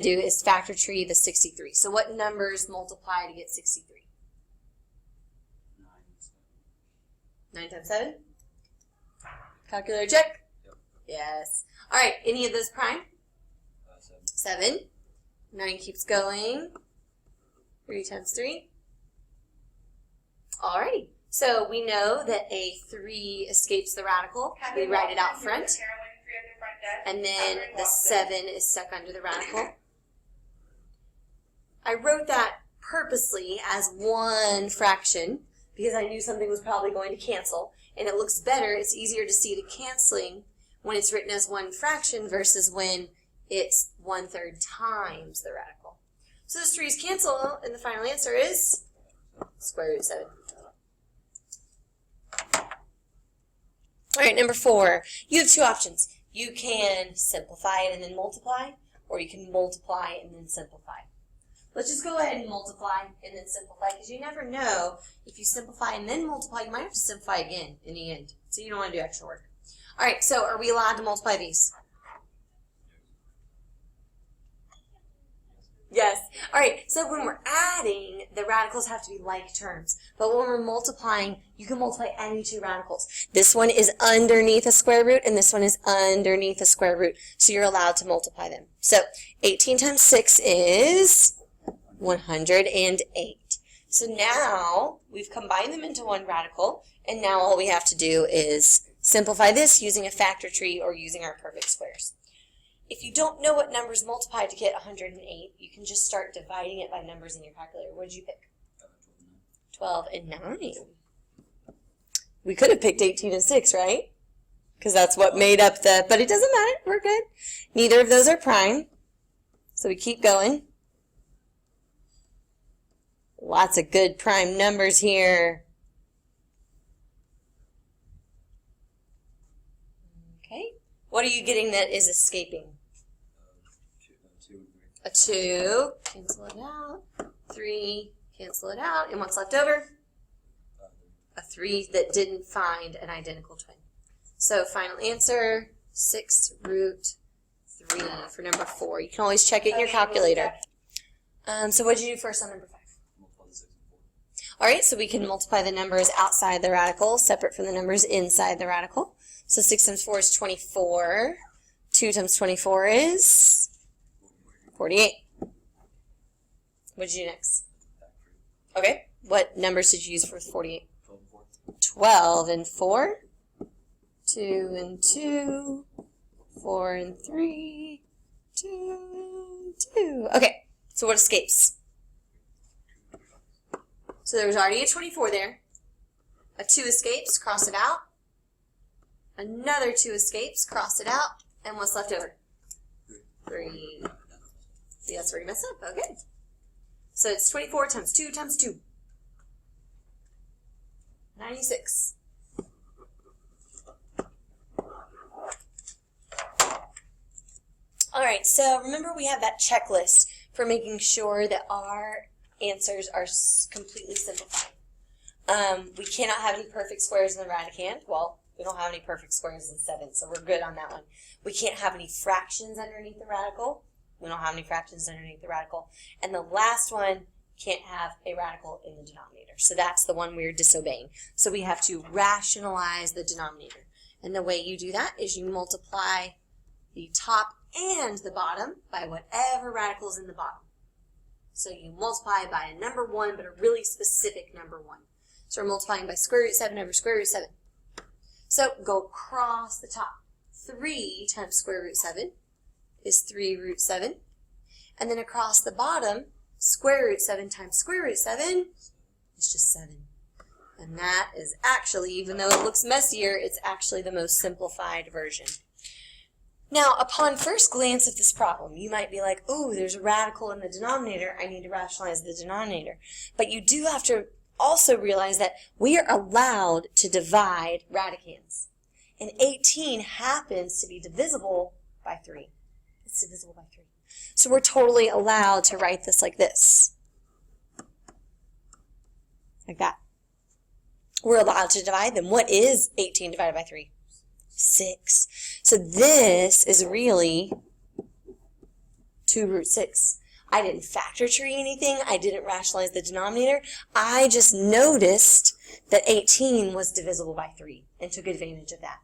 do is factor tree the 63. So what numbers multiply to get 63? 9 times 7? Calculator check? Yep. Yes. All right, any of those prime? 7. 9 keeps going. 3 times 3. Alrighty. So we know that a 3 escapes the radical. We write it out front. And then the 7 is stuck under the radical. I wrote that purposely as one fraction because I knew something was probably going to cancel. And it looks better, it's easier to see the canceling when it's written as one fraction versus when it's 1/3 times the radical. So those 3's cancel, and the final answer is square root 7. All right, number 4. You have two options. You can simplify it and then multiply, or you can multiply and then simplify. Let's just go ahead and multiply and then simplify, because you never know, if you simplify and then multiply, you might have to simplify again in the end. So you don't want to do extra work. All right, so are we allowed to multiply these? Yes. All right, so when we're adding, the radicals have to be like terms. But when we're multiplying, you can multiply any two radicals. This one is underneath a square root, and this one is underneath a square root. So you're allowed to multiply them. So 18 times 6 is 108. So now we've combined them into one radical, and now all we have to do is simplify this using a factor tree or using our perfect squares. If you don't know what numbers multiply to get 108, you can just start dividing it by numbers in your calculator. What did you pick? 12 and 9. We could have picked 18 and 6, right? Because that's what made up the, but it doesn't matter. We're good. Neither of those are prime. So we keep going. Lots of good prime numbers here. Okay. What are you getting that is escaping? A 2, cancel it out. 3, cancel it out. And what's left over? A 3 that didn't find an identical twin. So final answer, 6 root 3 for number 4. You can always check it in your calculator. So what did you do first on number 5? All right, so we can multiply the numbers outside the radical, separate from the numbers inside the radical. So 6 times 4 is 24. 2 times 24 is 48. What did you do next? Okay, what numbers did you use for 48? 12 and 4. 2 and 2. 4 and 3. 2 and 2. Okay, so what escapes? So there was already a 24 there. A 2 escapes, cross it out. Another 2 escapes, cross it out. And what's left over? 3. See, that's where you mess up. Okay. So it's 24 times 2 times 2. 96. All right, so remember we have that checklist for making sure that our answers are completely simplified. We cannot have any perfect squares in the radicand. Well, we don't have any perfect squares in 7, so we're good on that one. We can't have any fractions underneath the radical. We don't have any fractions underneath the radical. And the last one, can't have a radical in the denominator. So that's the one we're disobeying. So we have to rationalize the denominator. And the way you do that is you multiply the top and the bottom by whatever radical is in the bottom. So you multiply by a number 1, but a really specific number 1. So we're multiplying by square root 7 over square root 7. So go across the top. 3 times square root 7 is 3 root 7. And then across the bottom, square root 7 times square root 7 is just 7. And that is actually, even though it looks messier, it's actually the most simplified version. Now, upon first glance of this problem, you might be like, ooh, there's a radical in the denominator. I need to rationalize the denominator. But you do have to also realize that we are allowed to divide radicands. And 18 happens to be divisible by 3. It's divisible by 3. So we're totally allowed to write this like this. Like that. We're allowed to divide them. What is 18 divided by 3? 6. So this is really 2 root 6. I didn't factor tree anything. I didn't rationalize the denominator. I just noticed that 18 was divisible by 3 and took advantage of that.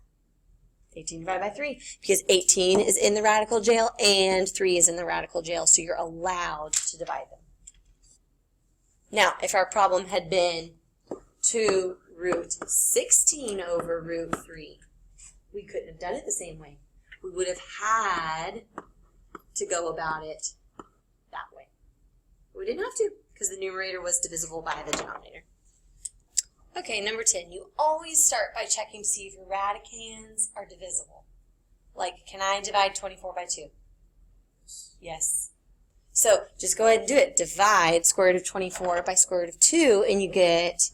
18 divided by 3, because 18 is in the radical jail and 3 is in the radical jail, so you're allowed to divide them. Now, if our problem had been 2 root 16 over root 3, we couldn't have done it the same way. We would have had to go about it that way. We didn't have to, because the numerator was divisible by the denominator. Okay, number 10, you always start by checking to see if your radicands are divisible. Like, can I divide 24 by 2? Yes. So, just go ahead and do it. Divide square root of 24 by square root of 2, and you get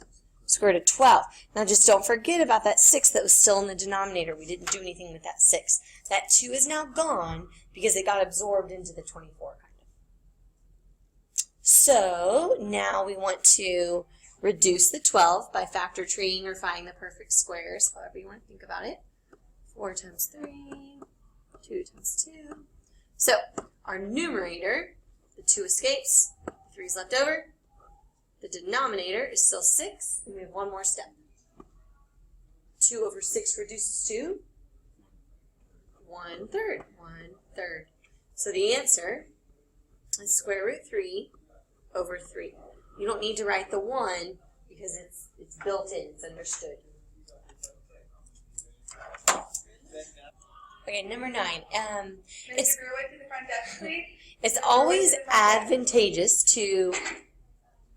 square root of 12. Now, just don't forget about that 6 that was still in the denominator. We didn't do anything with that 6. That 2 is now gone because it got absorbed into the 24, kind of. So, now we want to reduce the 12 by factor treeing or finding the perfect squares, however you want to think about it. 4 times 3, 2 times 2. So, our numerator, the 2 escapes, 3 is left over. The denominator is still 6, and we have one more step. 2 over 6 reduces to 1/3. 1/3. So the answer is square root 3 over 3. You don't need to write the 1 because it's built in, it's understood. Okay, number 9. It's always advantageous to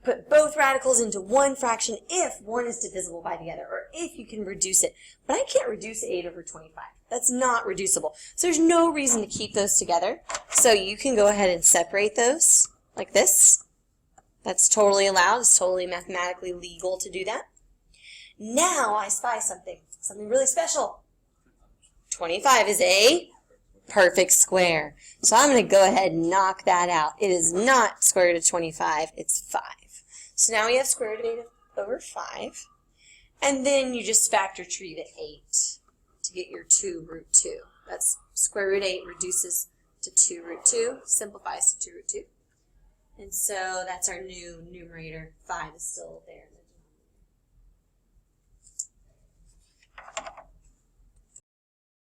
put both radicals into one fraction if one is divisible by the other, or if you can reduce it. But I can't reduce 8 over 25. That's not reducible. So there's no reason to keep those together. So you can go ahead and separate those like this. That's totally allowed. It's totally mathematically legal to do that. Now I spy something really special. 25 is a perfect square. So I'm going to go ahead and knock that out. It is not square root of 25, it's 5. So now we have square root of 8 over 5. And then you just factor tree the 8 to get your 2 root 2. That's square root 8 reduces to 2 root 2, simplifies to 2 root 2. And so that's our new numerator. 5 is still there in the